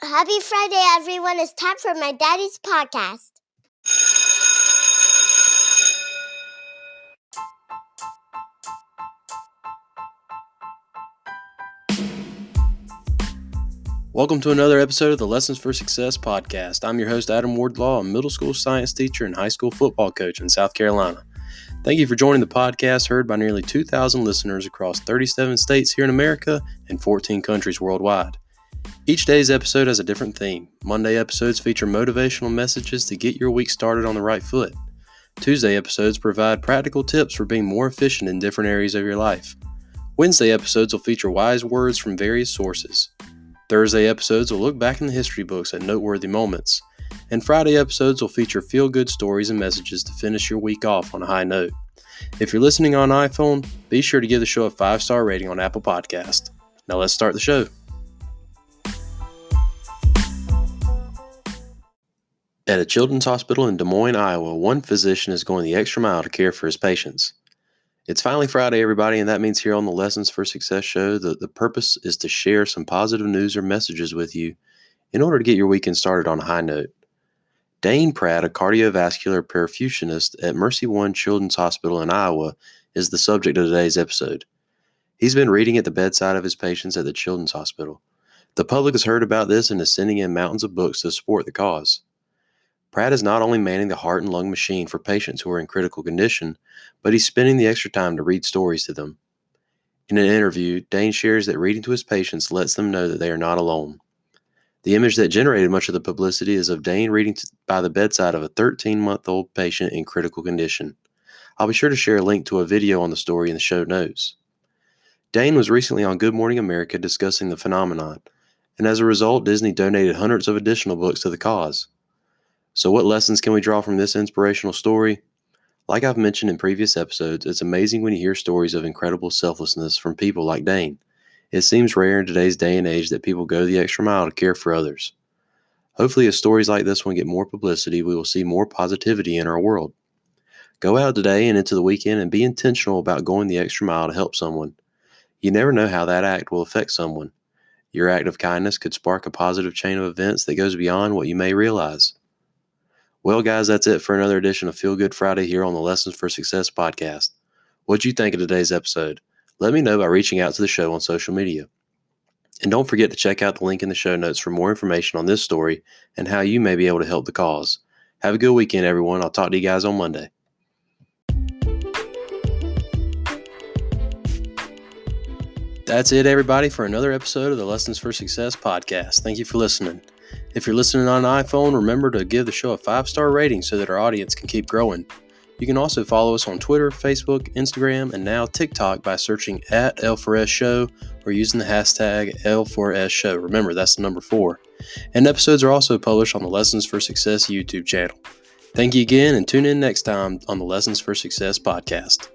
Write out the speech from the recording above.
Happy Friday, everyone. It's time for my daddy's podcast. Welcome to another episode of the Lessons for Success podcast. I'm your host, Adam Wardlaw, a middle school science teacher and high school football coach in South Carolina. Thank you for joining the podcast, heard by nearly 2,000 listeners across 37 states here in America and 14 countries worldwide. Each day's episode has a different theme. Monday episodes feature motivational messages to get your week started on the right foot. Tuesday episodes provide practical tips for being more efficient in different areas of your life. Wednesday episodes will feature wise words from various sources. Thursday episodes will look back in the history books at noteworthy moments. And Friday episodes will feature feel-good stories and messages to finish your week off on a high note. If you're listening on iPhone, be sure to give the show a 5-star rating on Apple Podcast. Now let's start the show. At a children's hospital in Des Moines, Iowa, one physician is going the extra mile to care for his patients. It's finally Friday, everybody, and that means here on the Lessons for Success show, the purpose is to share some positive news or messages with you in order to get your weekend started on a high note. Dane Pratt, a cardiovascular perfusionist at Mercy One Children's Hospital in Iowa, is the subject of today's episode. He's been reading at the bedside of his patients at the Children's Hospital. The public has heard about this and is sending in mountains of books to support the cause. Pratt is not only manning the heart and lung machine for patients who are in critical condition, but he's spending the extra time to read stories to them. In an interview, Dane shares that reading to his patients lets them know that they are not alone. The image that generated much of the publicity is of Dane reading by the bedside of a 13-month-old patient in critical condition. I'll be sure to share a link to a video on the story in the show notes. Dane was recently on Good Morning America discussing the phenomenon, and as a result, Disney donated hundreds of additional books to the cause. So what lessons can we draw from this inspirational story? Like I've mentioned in previous episodes, it's amazing when you hear stories of incredible selflessness from people like Dane. It seems rare in today's day and age that people go the extra mile to care for others. Hopefully, as stories like this one get more publicity, we will see more positivity in our world. Go out today and into the weekend and be intentional about going the extra mile to help someone. You never know how that act will affect someone. Your act of kindness could spark a positive chain of events that goes beyond what you may realize. Well, guys, that's it for another edition of Feel Good Friday here on the Lessons for Success podcast. What'd you think of today's episode? Let me know by reaching out to the show on social media. And don't forget to check out the link in the show notes for more information on this story and how you may be able to help the cause. Have a good weekend, everyone. I'll talk to you guys on Monday. That's it, everybody, for another episode of the Lessons for Success podcast. Thank you for listening. If you're listening on an iPhone, remember to give the show a 5-star rating so that our audience can keep growing. You can also follow us on Twitter, Facebook, Instagram, and now TikTok by searching at L4S Show or using the hashtag L4S Show. Remember, that's the number 4. And episodes are also published on the Lessons for Success YouTube channel. Thank you again, and tune in next time on the Lessons for Success podcast.